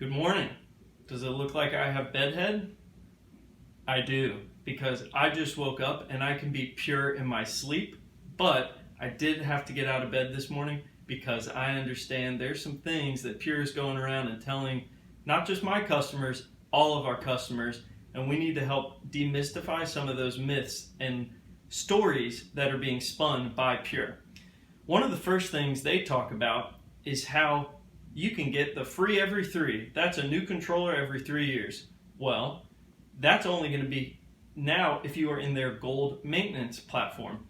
Good morning. Does it look like I have bedhead? I do, because I just woke up and I can be pure in my sleep, but I did have to get out of bed this morning because I understand there's some things that Pure is going around and telling not just my customers, all of our customers, and we need to help demystify some of those myths and stories that are being spun by Pure. One of the first things they talk about is how you can get the free every 3. That's a new controller every 3 years. Well, that's only going to be now if you are in their gold maintenance platform.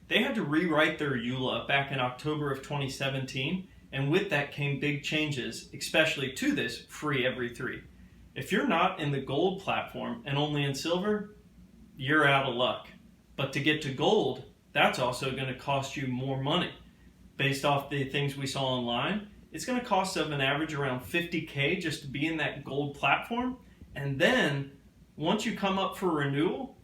They had to rewrite their EULA back in October of 2017, and with that came big changes, especially to this free every 3. If you're not in the gold platform and only in silver, you're out of luck. But to get to gold, that's also going to cost you more money. Based off the things we saw online, it's going to cost of an average around $50K just to be in that gold platform. And then once you come up for renewal,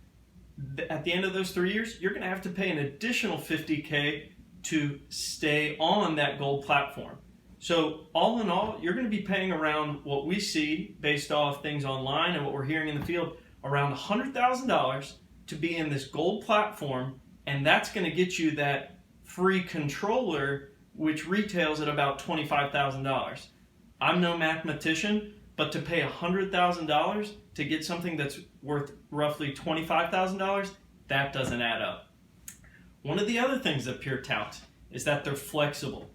at the end of those 3 years, you're going to have to pay an additional $50K to stay on that gold platform. So all in all, you're going to be paying around what we see based off things online and what we're hearing in the field, around $100,000 to be in this gold platform. And that's going to get you that free controller, which retails at about $25,000. I'm no mathematician, but to pay $100,000 to get something that's worth roughly $25,000, that doesn't add up. One of the other things that Pure touts is that they're flexible.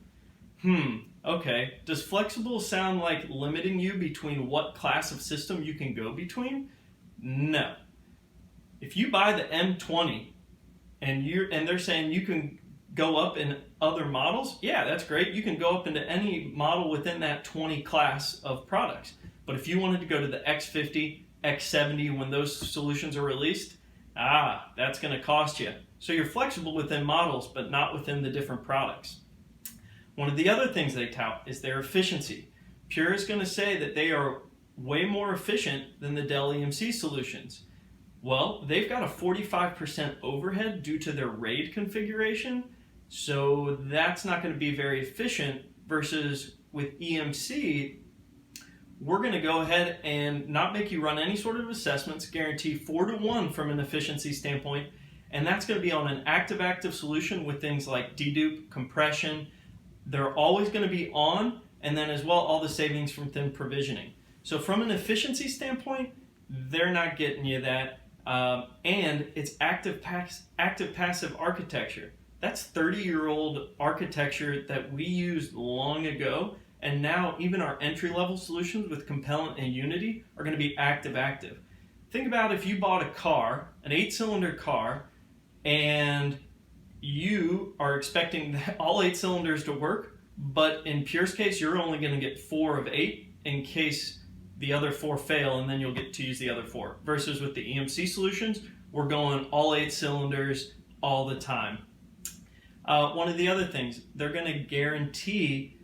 Okay, does flexible sound like limiting you between what class of system you can go between? No. If you buy the M20 and they're saying you can go up in other models, yeah, that's great. You can go up into any model within that 20 class of products. But if you wanted to go to the X50, X70 when those solutions are released, that's going to cost you. So you're flexible within models, but not within the different products. One of the other things they tout is their efficiency. Pure is going to say that they are way more efficient than the Dell EMC solutions. Well, they've got a 45% overhead due to their RAID configuration, so that's not going to be very efficient versus with EMC, we're going to go ahead and not make you run any sort of assessments, guarantee 4-to-1 from an efficiency standpoint, and that's going to be on an active-active solution with things like dedupe, compression. They're always going to be on, and then as well all the savings from thin provisioning. So from an efficiency standpoint, they're not getting you that, and it's active-passive architecture. That's 30-year-old architecture that we used long ago, and now even our entry-level solutions with Compellent and Unity are going to be active-active. Think about if you bought a car, an 8-cylinder car, and you are expecting all 8 cylinders to work, but in Pure's case, you're only going to get 4 of 8 in case the other 4 fail, and then you'll get to use the other 4. Versus with the EMC solutions, we're going all 8 cylinders all the time. One of the other things, they're going to guarantee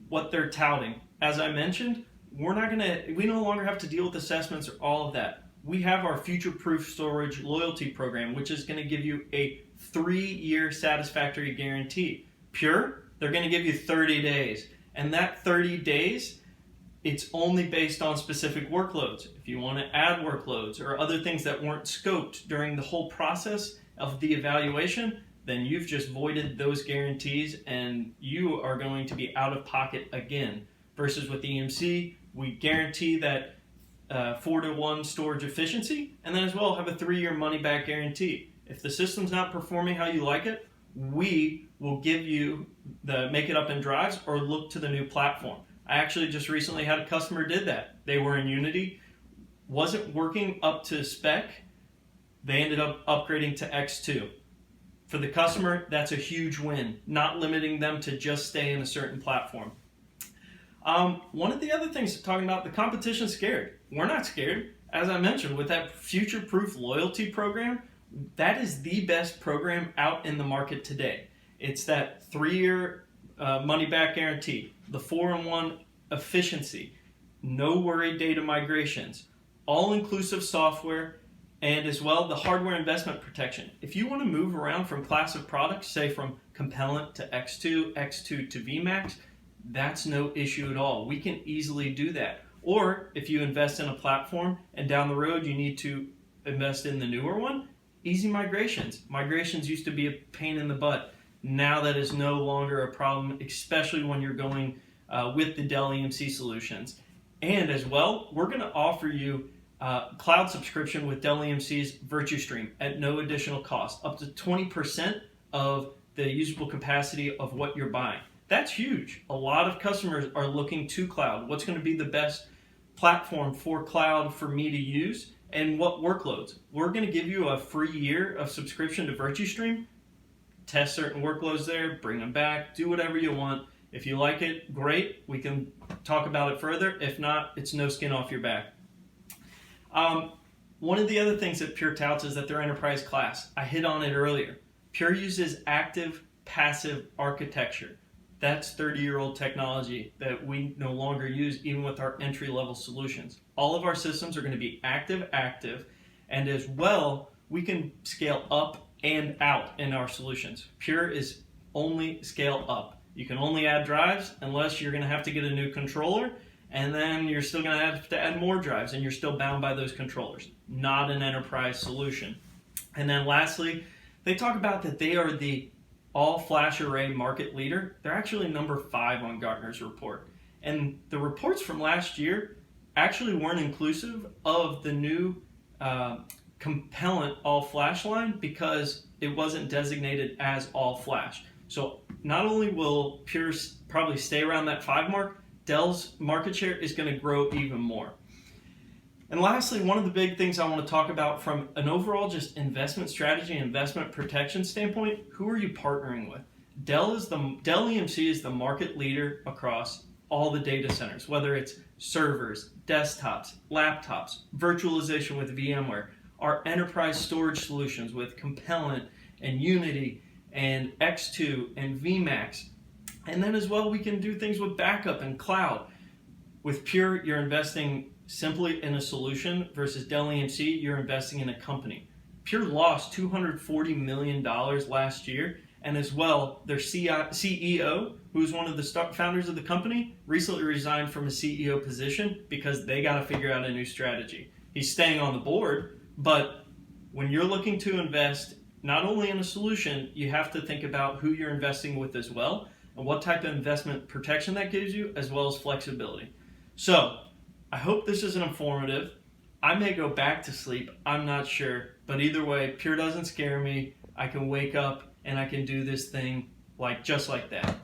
what they're touting. As I mentioned, we no longer have to deal with assessments or all of that. We have our Futureproof storage loyalty program, which is going to give you a 3-year satisfactory guarantee. Pure, they're going to give you 30 days. And that 30 days, it's only based on specific workloads. If you want to add workloads or other things that weren't scoped during the whole process of the evaluation, then you've just voided those guarantees and you are going to be out of pocket again. Versus with EMC, we guarantee that 4-to-1 storage efficiency, and then as well have a 3-year money-back guarantee. If the system's not performing how you like it, we will give you the make it up in drives or look to the new platform. I actually just recently had a customer did that. They were in Unity, wasn't working up to spec, they ended up upgrading to X2. For the customer, that's a huge win, not limiting them to just stay in a certain platform. One of the other things talking about the competition scared. We're not scared. As I mentioned, with that Futureproof loyalty program, that is the best program out in the market today. It's that 3-year money-back guarantee, the 4-in-1 efficiency, no worry data migrations, all-inclusive software, and as well the hardware investment protection. If you want to move around from class of products, say from Compellent to X2, X2 to VMAX, that's no issue at all. We can easily do that. Or if you invest in a platform and down the road you need to invest in the newer one, easy migrations. Migrations used to be a pain in the butt. Now that is no longer a problem, especially when you're going with the Dell EMC solutions. And as well, we're going to offer you cloud subscription with Dell EMC's VirtuStream at no additional cost, up to 20% of the usable capacity of what you're buying. That's huge. A lot of customers are looking to cloud. What's going to be the best platform for cloud for me to use, and what workloads? We're going to give you a free year of subscription to VirtuStream. Test certain workloads there, bring them back, do whatever you want. If you like it, great. We can talk about it further. If not, it's no skin off your back. One of the other things that Pure touts is that they're enterprise class. I hit on it earlier. Pure uses active passive architecture. That's 30-year-old technology that we no longer use even with our entry-level solutions. All of our systems are going to be active, and as well, we can scale up and out in our solutions. Pure is only scale up. You can only add drives unless you're going to have to get a new controller, and then you're still going to have to add more drives, and you're still bound by those controllers. Not an enterprise solution. And then lastly, they talk about that they are the all-flash array market leader. They're actually number 5 on Gartner's report. And the reports from last year actually weren't inclusive of the new compellant all-flash line because it wasn't designated as all-flash. So not only will Pure probably stay around that 5 mark, Dell's market share is going to grow even more. And lastly, one of the big things I want to talk about from an overall just investment strategy and investment protection standpoint, who are you partnering with? Dell EMC is the market leader across all the data centers, whether it's servers, desktops, laptops, virtualization with VMware, our enterprise storage solutions with Compellent and Unity and X2 and VMAX. And then as well, we can do things with backup and cloud. With Pure, you're investing simply in a solution versus Dell EMC, you're investing in a company. Pure lost $240 million last year, and as well, their CEO, who's one of the founders of the company, recently resigned from a CEO position because they got to figure out a new strategy. He's staying on the board, but when you're looking to invest not only in a solution, you have to think about who you're investing with as well, and what type of investment protection that gives you, as well as flexibility. So, I hope this is informative. I may go back to sleep, I'm not sure, but either way, Pure doesn't scare me. I can wake up and I can do this thing just like that.